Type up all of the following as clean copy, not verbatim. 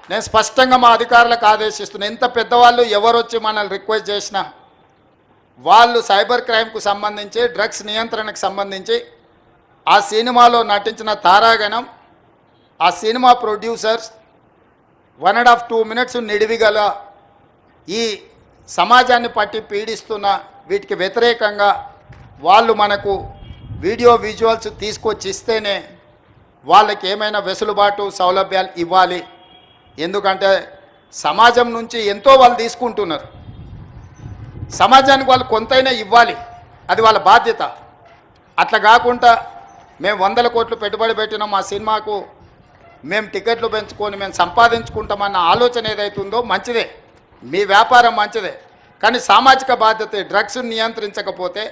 నేను స్పష్టంగా మా అధికారులకు ఆదేశిస్తున్నా, ఎంత పెద్దవాళ్ళు ఎవరు వచ్చి మనల్ని రిక్వెస్ట్ చేసినా వాళ్ళు సైబర్ క్రైమ్కు సంబంధించి డ్రగ్స్ నియంత్రణకు సంబంధించి ఆ సినిమాలో నటించిన తారాగణం, ఆ సినిమా ప్రొడ్యూసర్స్ 1.5-2 మినిట్స్ నిడివిగల ఈ సమాజాన్ని పట్టి పీడిస్తున్న వీటికి వ్యతిరేకంగా వాళ్ళు మనకు వీడియో విజువల్స్ తీసుకొచ్చి ఇస్తేనే వాళ్ళకి ఏమైనా వెసులుబాటు సౌలభ్యాలు ఇవ్వాలి. ఎందుకంటే సమాజం నుంచి ఎంతో వాళ్ళు తీసుకుంటున్నారు, సమాజానికి వాళ్ళు కొంతైనా ఇవ్వాలి, అది వాళ్ళ బాధ్యత. అట్లా కాకుండా మేము 100 కోట్లు పెట్టుబడి పెట్టినాం మా సినిమాకు, మేము టికెట్లు పెంచుకొని మేము సంపాదించుకుంటామన్న ఆలోచన ఏదైతుందో మంచిదే, మీ వ్యాపారం మంచిదే. కానీ సామాజిక బాధ్యత, డ్రగ్స్ నియంత్రించకపోతే,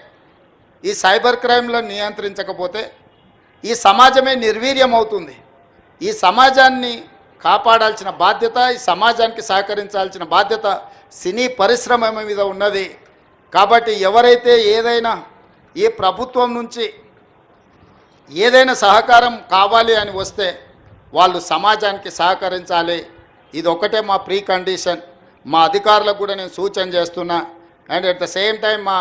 ఈ సైబర్ క్రైమ్లను నియంత్రించకపోతే ఈ సమాజమే నిర్వీర్యం అవుతుంది. ఈ సమాజాన్ని కాపాడాల్సిన బాధ్యత, ఈ సమాజానికి సహకరించాల్సిన బాధ్యత సినీ పరిశ్రమ మీద ఉన్నది. కాబట్టి ఎవరైతే ఏదైనా ఈ ప్రభుత్వం నుంచి ఏదైనా సహకారం కావాలి అని వస్తే వాళ్ళు సమాజానికి సహకరించాలి. ఇది ఒకటే మా ప్రీ కండిషన్. మా అధికారులకు కూడా నేను సూచన చేస్తున్నా. And at the same time మా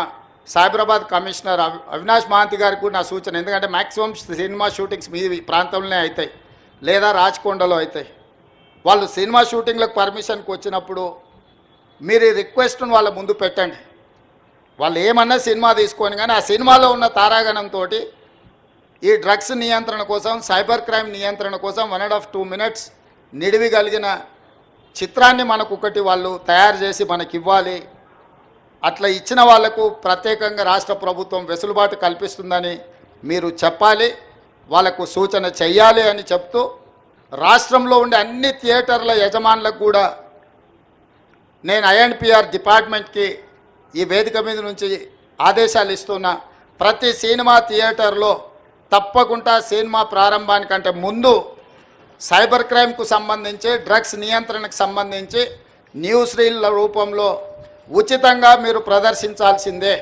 సైబరాబాద్ కమిషనర్ అవినాష్ మహాంతి గారికి కూడా నా సూచన, ఎందుకంటే మ్యాక్సిమం సినిమా షూటింగ్స్ మీ ప్రాంతంలోనే అవుతాయి లేదా రాచకొండలో అవుతాయి. వాళ్ళు సినిమా షూటింగ్లకు పర్మిషన్కి వచ్చినప్పుడు మీరు ఈ రిక్వెస్ట్ను వాళ్ళ ముందు పెట్టండి. వాళ్ళు ఏమన్నా సినిమా తీసుకొని, కానీ ఆ సినిమాలో ఉన్న తారాగణంతో ఈ డ్రగ్స్ నియంత్రణ కోసం, సైబర్ క్రైమ్ నియంత్రణ కోసం 1.5-2 మినిట్స్ నిడివి కలిగిన చిత్రాన్ని మనకు ఒకటి వాళ్ళు తయారు చేసి మనకి ఇవ్వాలి. అట్లా ఇచ్చిన వాళ్లకు ప్రత్యేకంగా రాష్ట్ర ప్రభుత్వం వెసులుబాటు కల్పిస్తుందని మీరు చెప్పాలి, వాళ్ళకు సూచన చెయ్యాలి అని చెప్తూ, రాష్ట్రంలో ఉండే అన్ని థియేటర్ల యజమానులకు కూడా నేను INPR డిపార్ట్మెంట్కి ఈ వేదిక మీద నుంచి ఆదేశాలు ఇస్తున్నా. ప్రతి సినిమా థియేటర్లో తప్పకుండా సినిమా ప్రారంభానికంటే ముందు సైబర్ క్రైమ్కు సంబంధించి, డ్రగ్స్ నియంత్రణకు సంబంధించి న్యూస్ రీల్ల రూపంలో ఉచితంగా మీరు ప్రదర్శించాల్సిందే.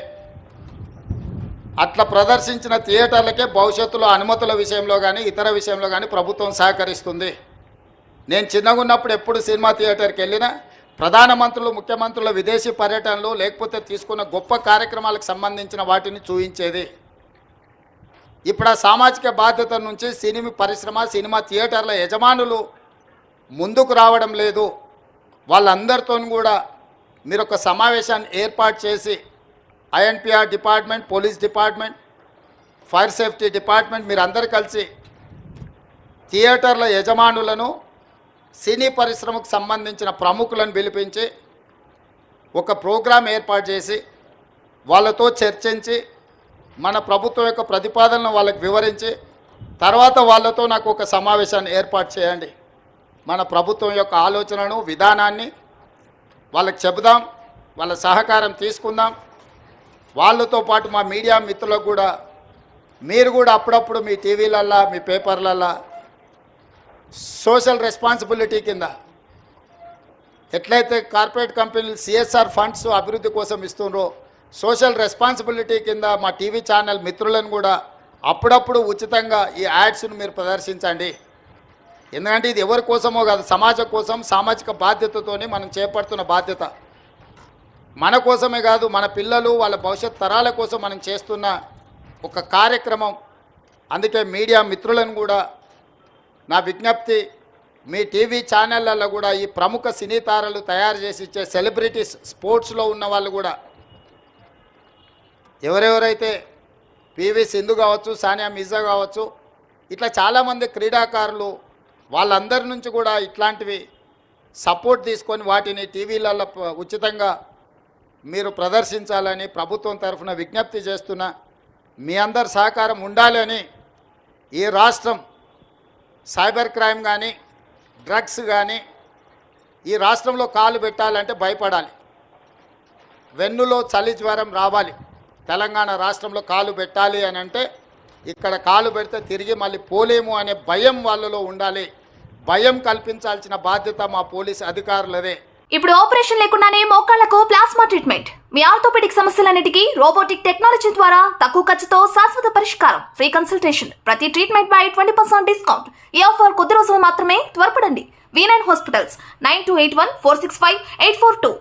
అట్లా ప్రదర్శించిన థియేటర్లకే భవిష్యత్తులో అనుమతుల విషయంలో కానీ ఇతర విషయంలో కానీ ప్రభుత్వం సహకరిస్తుంది. నేను చిన్నగా ఉన్నప్పుడు ఎప్పుడు సినిమా థియేటర్కి వెళ్ళినా ప్రధానమంత్రులు, ముఖ్యమంత్రుల విదేశీ పర్యటనలు లేకపోతే తీసుకున్న గొప్ప కార్యక్రమాలకు సంబంధించిన వాటిని చూపించేది. ఇప్పుడు ఆ సామాజిక బాధ్యత నుంచి సినిమా పరిశ్రమ, సినిమా థియేటర్ల యజమానులు ముందుకు రావడం లేదు. వాళ్ళందరితో కూడా మీరు ఒక సమావేశాన్ని ఏర్పాటు చేసి INPR department, police department, fire safety department మీరు అందరు కలిసి థియేటర్ల యజమానులను, సినీ పరిశ్రమకు సంబంధించిన ప్రముఖులను పిలిపించి ఒక ప్రోగ్రాం ఏర్పాటు చేసి వాళ్ళతో చర్చించి మన ప్రభుత్వం యొక్క ప్రతిపాదనను వాళ్ళకి వివరించి తర్వాత వాళ్ళతో నాకు ఒక సమావేశాన్ని ఏర్పాటు చేయండి. మన ప్రభుత్వం యొక్క ఆలోచనను, విధానాన్ని వాళ్ళకి చెబుదాం, వాళ్ళ సహకారం తీసుకుందాం. వాళ్ళతో పాటు మా మీడియా మిత్రులకు కూడా మీరు కూడా అప్పుడప్పుడు మీ టీవీలల్లో, మీ పేపర్లల్లో సోషల్ రెస్పాన్సిబిలిటీ కింద ఎట్లయితే కార్పొరేట్ కంపెనీలు CSR ఫండ్స్ అభివృద్ధి కోసం ఇస్తున్నారో, సోషల్ రెస్పాన్సిబిలిటీ కింద మా టీవీ ఛానల్ మిత్రులను కూడా అప్పుడప్పుడు ఉచితంగా ఈ యాడ్స్ను మీరు ప్రదర్శించండి. ఎందుకంటే ఇది ఎవరి కోసమో కాదు, సమాజం కోసం, సామాజిక బాధ్యతతోనే మనం చేపడుతున్న బాధ్యత. మన కోసమే కాదు, మన పిల్లలు, వాళ్ళ భవిష్యత్ తరాల కోసం మనం చేస్తున్న ఒక కార్యక్రమం. అందుకే మీడియా మిత్రులను కూడా నా విజ్ఞప్తి, మీ టీవీ ఛానళ్ళల్లో కూడా ఈ ప్రముఖ సినీ తారలు తయారు చేసి ఇచ్చే సెలబ్రిటీస్, స్పోర్ట్స్లో ఉన్న వాళ్ళు కూడా ఎవరెవరైతే PV సింధు కావచ్చు, సానియా మిర్జా కావచ్చు, ఇట్లా చాలామంది క్రీడాకారులు, వాళ్ళందరి నుంచి కూడా ఇట్లాంటివి సపోర్ట్ తీసుకొని వాటిని టీవీలలో ఉచితంగా మీరు ప్రదర్శించాలని ప్రభుత్వం తరఫున విజ్ఞప్తి చేస్తున్నా. మీ అందరి సహకారం ఉండాలని. ఈ రాష్ట్రం సైబర్ క్రైమ్ కానీ, డ్రగ్స్ కానీ ఈ రాష్ట్రంలో కాలు పెట్టాలంటే భయపడాలి. వెన్నులో చలి జ్వరం రావాలి. తెలంగాణ రాష్ట్రంలో కాలు పెట్టాలి అని అంటే ఇక్కడ కాలు పెడితే తిరిగి మళ్ళీ పోలేము అనే భయం వాళ్ళలో ఉండాలి. భయం కల్పించాల్సిన బాధ్యత మా పోలీసు అధికారులదే. ఇప్పుడు ఆపరేషన్ లేకుండానే మోకాళ్లకు ప్లాస్మా ట్రీట్మెంట్. మీ ఆర్థోపెడిక్ సమస్యలన్నిటికీ రోబోటిక్ టెక్నాలజీ ద్వారా తక్కువ ఖర్చుతో శాశ్వత పరిష్కారం. Free consultation. ప్రతి ట్రీట్మెంట్ పై 20% డిస్కౌంట్. ఈ ఆఫర్ కొద్ది రోజులు మాత్రమే. త్వరపడండి. V9 Hospitals 9281 465 842.